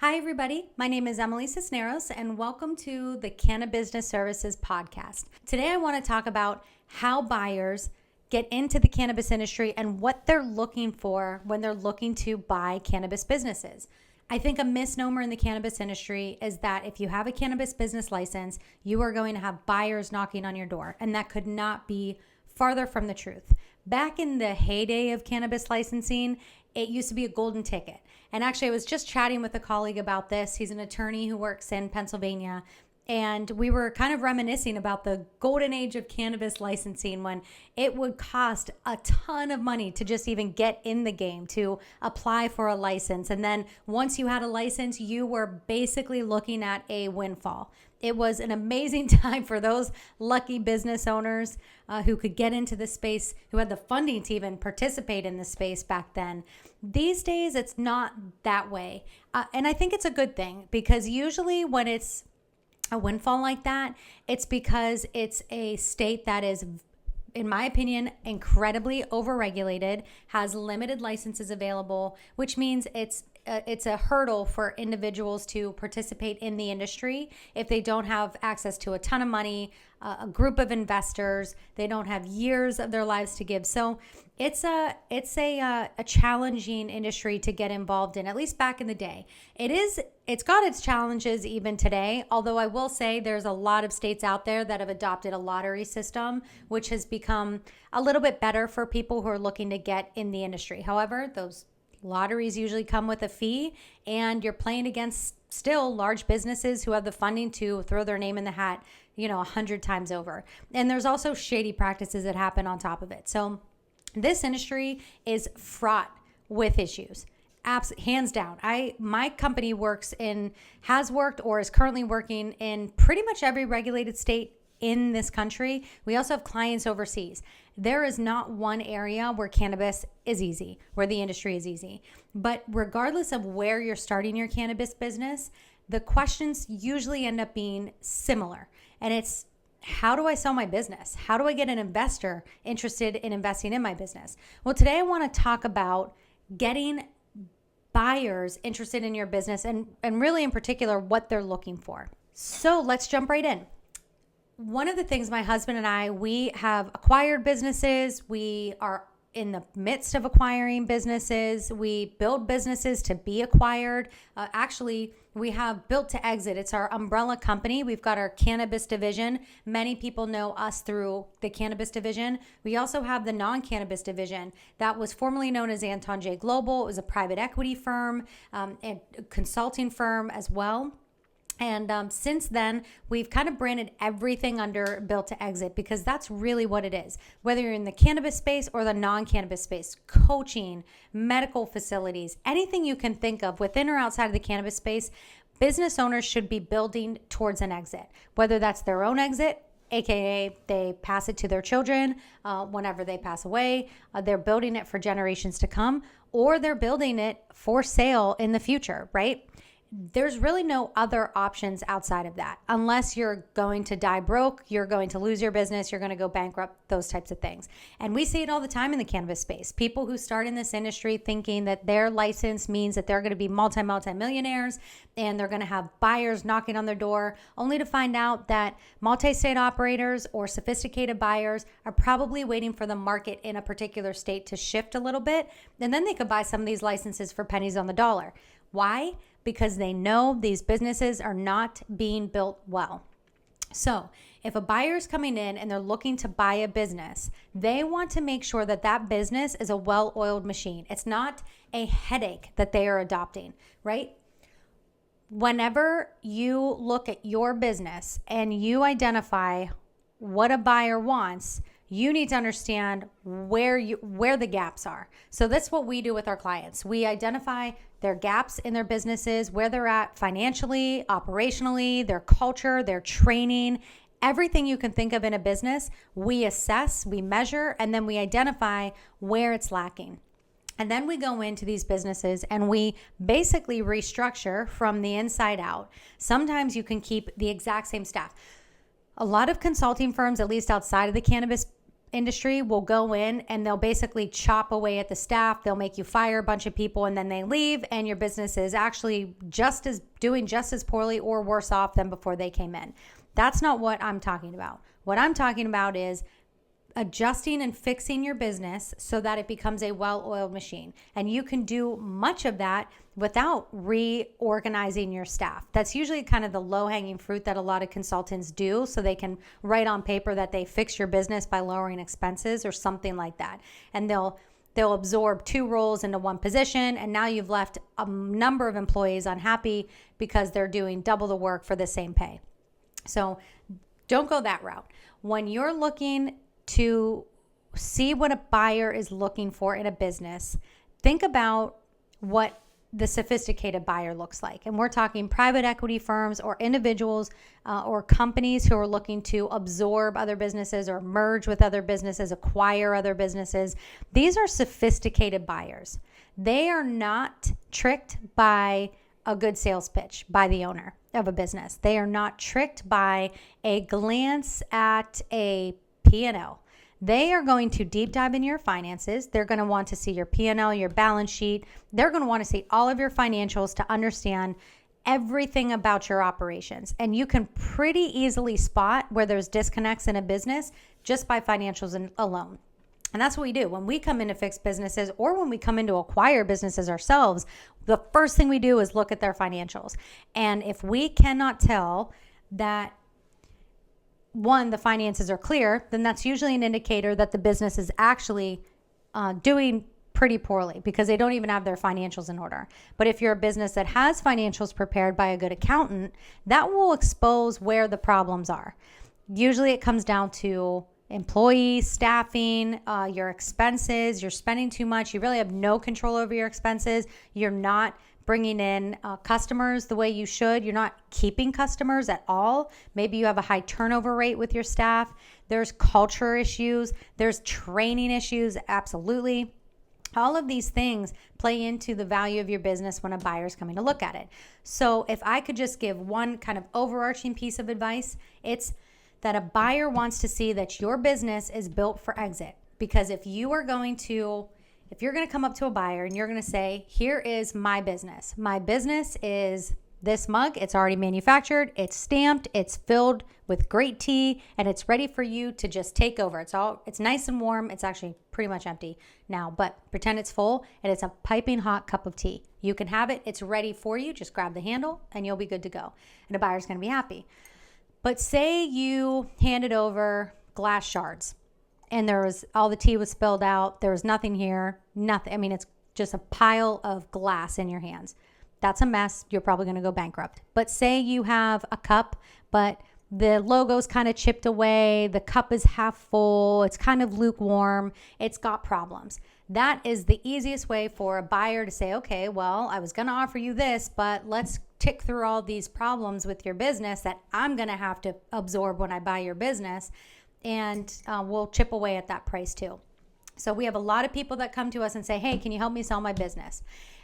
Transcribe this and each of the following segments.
Hi, everybody. My name is Emily Sisneros, and welcome to the Cannabis Services podcast. Today, I want to talk about how buyers get into the cannabis industry and what they're looking for when they're looking to buy cannabis businesses. I think a misnomer in the cannabis industry is that if you have a cannabis business license, you are going to have buyers knocking on your door, and that could not be farther from the truth. Back in the heyday of cannabis licensing, it used to be a golden ticket. And actually, I was just chatting with a colleague about this. He's an attorney who works in Pennsylvania. And we were kind of reminiscing about the golden age of cannabis licensing when it would cost a ton of money to just even get in the game, to apply for a license. And then once you had a license, you were basically looking at a windfall. It was an amazing time for those lucky business owners who could get into the space, who had the funding to even participate in the space back then. These days, it's not that way. And I think it's a good thing, because usually when it's a windfall like that, it's because it's a state that is, in my opinion, incredibly overregulated, has limited licenses available, which means it's a hurdle for individuals to participate in the industry if they don't have access to a ton of money, a group of investors. They don't have years of their lives to give. So it's a challenging industry to get involved in, at least back in the day. It's got its challenges even today, although I will say there's a lot of states out there that have adopted a lottery system, which has become a little bit better for people who are looking to get in the industry. However, those lotteries usually come with a fee, and you're playing against still large businesses who have the funding to throw their name in the hat, 100 times over. And there's also shady practices that happen on top of it. So this industry is fraught with issues. Hands down. My company has worked or is currently working in pretty much every regulated state in this country. We also have clients overseas. There is not one area where cannabis is easy, where the industry is easy. But regardless of where you're starting your cannabis business, the questions usually end up being similar. And it's, how do I sell my business? How do I get an investor interested in investing in my business? Well, today I want to talk about getting buyers interested in your business and really in particular what they're looking for. So let's jump right in. One of the things my husband and we have acquired businesses. We are in the midst of acquiring businesses. We build businesses to be acquired. Actually, we have Built to Exit. It's our umbrella company. We've got our cannabis division. Many people know us through the cannabis division. We also have the non-cannabis division that was formerly known as Anton J. Global. It was a private equity firm and a consulting firm as well. And since then, we've kind of branded everything under Built to Exit, because that's really what it is. Whether you're in the cannabis space or the non-cannabis space, coaching, medical facilities, anything you can think of within or outside of the cannabis space, business owners should be building towards an exit. Whether that's their own exit, AKA they pass it to their children whenever they pass away, they're building it for generations to come, or they're building it for sale in the future, right? There's really no other options outside of that. Unless you're going to die broke, you're going to lose your business, you're going to go bankrupt, those types of things. And we see it all the time in the cannabis space. People who start in this industry thinking that their license means that they're going to be multi-millionaires and they're going to have buyers knocking on their door, only to find out that multi-state operators or sophisticated buyers are probably waiting for the market in a particular state to shift a little bit. And then they could buy some of these licenses for pennies on the dollar. Why? Because they know these businesses are not being built well. So if a buyer is coming in and they're looking to buy a business, they want to make sure that that business is a well-oiled machine. It's not a headache that they are adopting, right? Whenever you look at your business and you identify what a buyer wants, you need to understand where the gaps are. So that's what we do with our clients. We identify their gaps in their businesses, where they're at financially, operationally, their culture, their training, everything you can think of in a business. We assess, we measure, and then we identify where it's lacking. And then we go into these businesses and we basically restructure from the inside out. Sometimes you can keep the exact same staff. A lot of consulting firms, at least outside of the cannabis industry will go in and they'll basically chop away at the staff. They'll make you fire a bunch of people and then they leave, and your business is actually doing just as poorly or worse off than before they came in. That's not what I'm talking about. What I'm talking about is adjusting and fixing your business so that it becomes a well-oiled machine. And you can do much of that without reorganizing your staff. That's usually kind of the low-hanging fruit that a lot of consultants do, so they can write on paper that they fix your business by lowering expenses or something like that. And they'll absorb 2 roles into 1 position, and now you've left a number of employees unhappy because they're doing double the work for the same pay. So don't go that route. When you're looking to see what a buyer is looking for in a business, think about what the sophisticated buyer looks like. And we're talking private equity firms or individuals or companies who are looking to absorb other businesses or merge with other businesses, acquire other businesses. These are sophisticated buyers. They are not tricked by a good sales pitch by the owner of a business. They are not tricked by a glance at a P&L. They are going to deep dive into your finances. They're going to want to see your P&L, your balance sheet. They're going to want to see all of your financials to understand everything about your operations. And you can pretty easily spot where there's disconnects in a business just by financials alone. And that's what we do. When we come in to fix businesses or when we come in to acquire businesses ourselves, the first thing we do is look at their financials. And if we cannot tell that, one, the finances are clear, then that's usually an indicator that the business is actually doing pretty poorly because they don't even have their financials in order. But if you're a business that has financials prepared by a good accountant, that will expose where the problems are. Usually it comes down to employees, staffing, your expenses. You're spending too much. You really have no control over your expenses. You're not bringing in customers the way you should. You're not keeping customers at all. Maybe you have a high turnover rate with your staff. There's culture issues. There's training issues. Absolutely. All of these things play into the value of your business when a buyer's coming to look at it. So if I could just give one kind of overarching piece of advice, it's that a buyer wants to see that your business is built for exit. Because if you're going to come up to a buyer and you're going to say, here is my business. My business is this mug. It's already manufactured. It's stamped. It's filled with great tea, and it's ready for you to just take over. It's nice and warm. It's actually pretty much empty now, but pretend it's full, and it's a piping hot cup of tea. You can have it. It's ready for you. Just grab the handle and you'll be good to go. And a buyer's going to be happy. But say you handed over glass shards and all the tea was spilled out. There was nothing here, nothing. I mean, it's just a pile of glass in your hands. That's a mess. You're probably going to go bankrupt. But say you have a cup, but the logo's kind of chipped away. The cup is half full. It's kind of lukewarm. It's got problems. That is the easiest way for a buyer to say, okay, well, I was going to offer you this, but let's tick through all these problems with your business that I'm going to have to absorb when I buy your business, and we'll chip away at that price too. So we have a lot of people that come to us and say, hey, can you help me sell my business?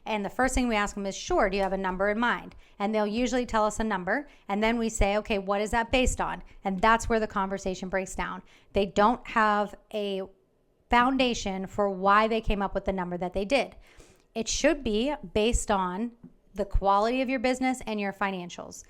And the first thing we ask them is, sure, do you have a number in mind? And they'll usually tell us a number. And then we say, okay, what is that based on? And that's where the conversation breaks down. They don't have a foundation for why they came up with the number that they did. It should be based on the quality of your business and your financials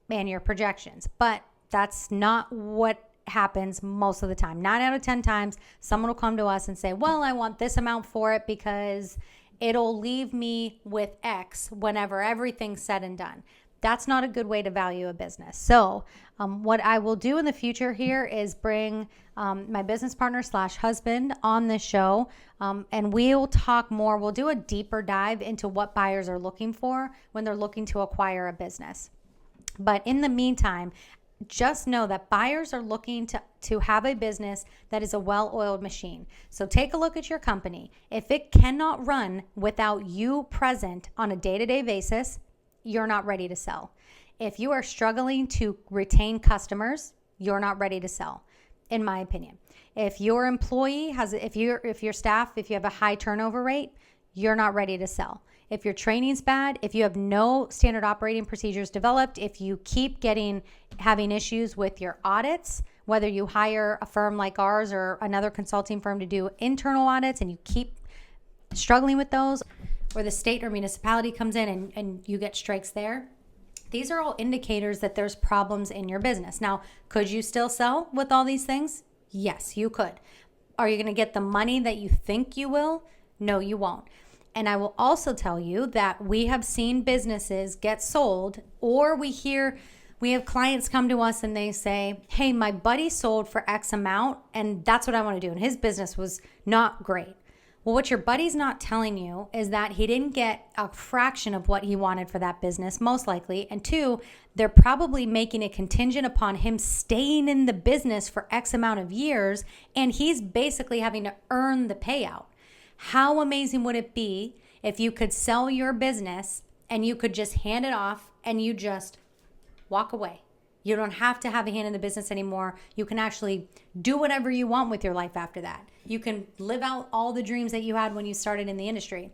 and your projections. But that's not what happens most of the time. 9 out of 10 times, someone will come to us and say, well, I want this amount for it because it'll leave me with X whenever everything's said and done. That's not a good way to value a business. So what I will do in the future here is bring my business partner / husband on this show, and we'll talk more. We'll do a deeper dive into what buyers are looking for when they're looking to acquire a business. But in the meantime, just know that buyers are looking to have a business that is a well-oiled machine. So take a look at your company. If it cannot run without you present on a day-to-day basis, you're not ready to sell. If you are struggling to retain customers, you're not ready to sell, in my opinion. If your employee if your staff, if you have a high turnover rate, you're not ready to sell. If your training's bad, if you have no standard operating procedures developed, if you keep having issues with your audits, whether you hire a firm like ours or another consulting firm to do internal audits and you keep struggling with those, or the state or municipality comes in and you get strikes there, these are all indicators that there's problems in your business. Now, could you still sell with all these things? Yes, you could. Are you going to get the money that you think you will? No, you won't. And I will also tell you that we have seen businesses get sold, or we have clients come to us and they say, hey, my buddy sold for X amount and that's what I want to do. And his business was not great. Well, what your buddy's not telling you is that he didn't get a fraction of what he wanted for that business, most likely. And two, they're probably making it contingent upon him staying in the business for X amount of years, and he's basically having to earn the payout. How amazing would it be if you could sell your business and you could just hand it off and you just walk away? You don't have to have a hand in the business anymore. You can actually do whatever you want with your life after that. You can live out all the dreams that you had when you started in the industry.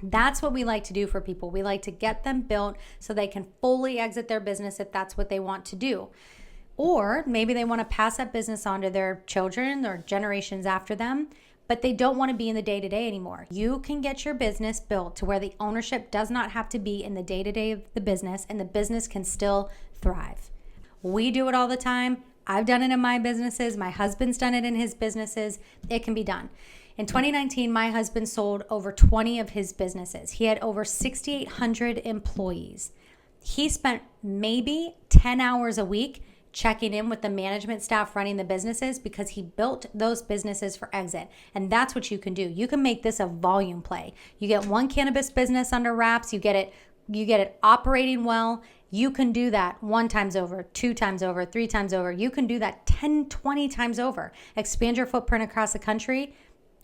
That's what we like to do for people. We like to get them built so they can fully exit their business if that's what they want to do. Or maybe they want to pass that business on to their children or generations after them, but they don't want to be in the day-to-day anymore. You can get your business built to where the ownership does not have to be in the day-to-day of the business, and the business can still thrive. We do it all the time. I've done it in my businesses. My husband's done it in his businesses. It can be done. In 2019, my husband sold over 20 of his businesses. He had over 6,800 employees. He spent maybe 10 hours a week checking in with the management staff running the businesses because he built those businesses for exit. And that's what you can do. You can make this a volume play. You get one cannabis business under wraps, you get it operating well. You can do that 1 time over, 2 times over, 3 times over. You can do that 10, 20 times over. Expand your footprint across the country,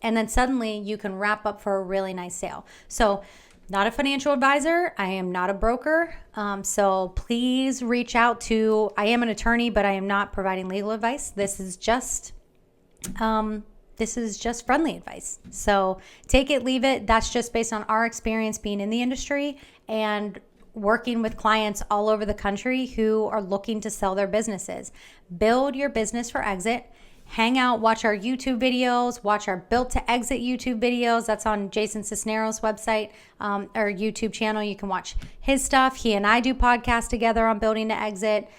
and then suddenly you can wrap up for a really nice sale. So, not a financial advisor. I am not a broker. So please reach out to, I am an attorney, but I am not providing legal advice. This is just friendly advice. So take it, leave it. That's just based on our experience being in the industry and working with clients all over the country who are looking to sell their businesses. Build your business for exit. Hang out, watch our YouTube videos, watch our Built to Exit YouTube videos. That's on Jason Sisneros' website or YouTube channel. You can watch his stuff. He and I do podcasts together on Building to Exit.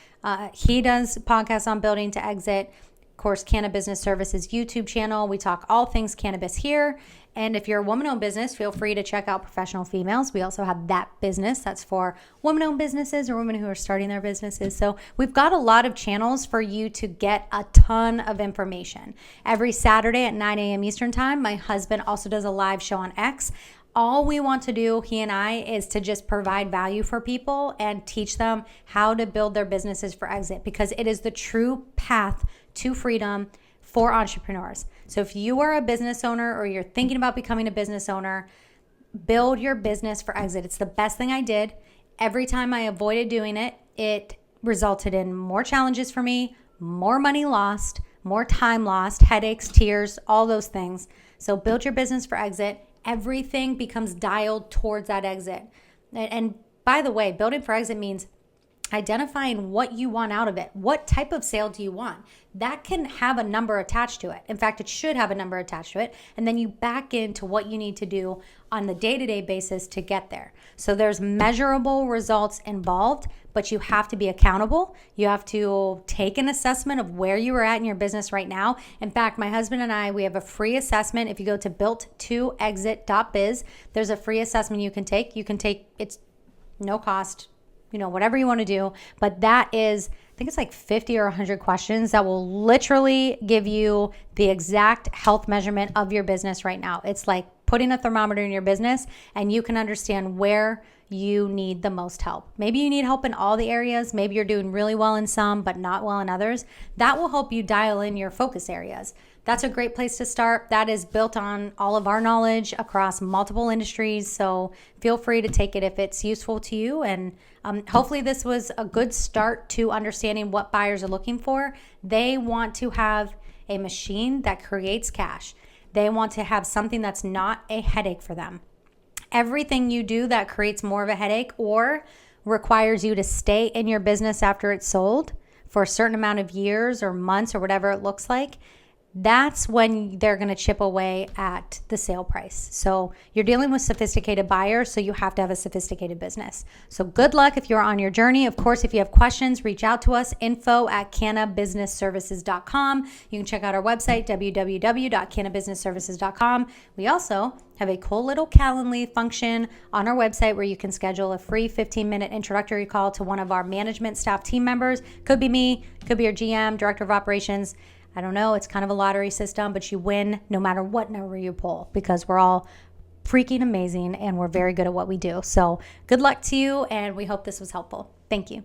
He does podcasts on Building to Exit. Of course, Cannabis Business Services YouTube channel. We talk all things cannabis here. And if you're a woman-owned business, feel free to check out Professional Females. We also have that business. That's for women-owned businesses or women who are starting their businesses. So we've got a lot of channels for you to get a ton of information. Every Saturday at 9 a.m. Eastern Time, my husband also does a live show on X. All we want to do, he and I, is to just provide value for people and teach them how to build their businesses for exit, because it is the true path to freedom for entrepreneurs. So if you are a business owner or you're thinking about becoming a business owner, build your business for exit. It's the best thing I did. Every time I avoided doing it, it resulted in more challenges for me, more money lost, more time lost, headaches, tears, all those things. So build your business for exit. Everything becomes dialed towards that exit. And by the way, building for exit means identifying what you want out of it. What type of sale do you want? That can have a number attached to it. In fact, it should have a number attached to it. And then you back into what you need to do on the day-to-day basis to get there. So there's measurable results involved, but you have to be accountable. You have to take an assessment of where you are at in your business right now. In fact, my husband and I, we have a free assessment. If you go to built2exit.biz, there's a free assessment you can take. It's no cost, whatever you want to do. But that is, I think it's like 50 or 100 questions that will literally give you the exact health measurement of your business right now. It's like putting a thermometer in your business, and you can understand where you need the most help. Maybe you need help in all the areas. Maybe you're doing really well in some, but not well in others. That will help you dial in your focus areas. That's a great place to start. That is built on all of our knowledge across multiple industries. So feel free to take it if it's useful to you. And hopefully this was a good start to understanding what buyers are looking for. They want to have a machine that creates cash. They want to have something that's not a headache for them. Everything you do that creates more of a headache or requires you to stay in your business after it's sold, for a certain amount of years or months or whatever it looks like, that's when they're going to chip away at the sale price. So you're dealing with sophisticated buyers, so you have to have a sophisticated business. So good luck if you're on your journey. Of course, if you have questions, reach out to us, info@cannabusinessservices.com. You can check out our website, www.cannabusinessservices.com. We also have a cool little Calendly function on our website where you can schedule a free 15-minute introductory call to one of our management staff team members. Could be me, could be your GM, Director of Operations. I don't know. It's kind of a lottery system, but you win no matter what number you pull because we're all freaking amazing and we're very good at what we do. So good luck to you, and we hope this was helpful. Thank you.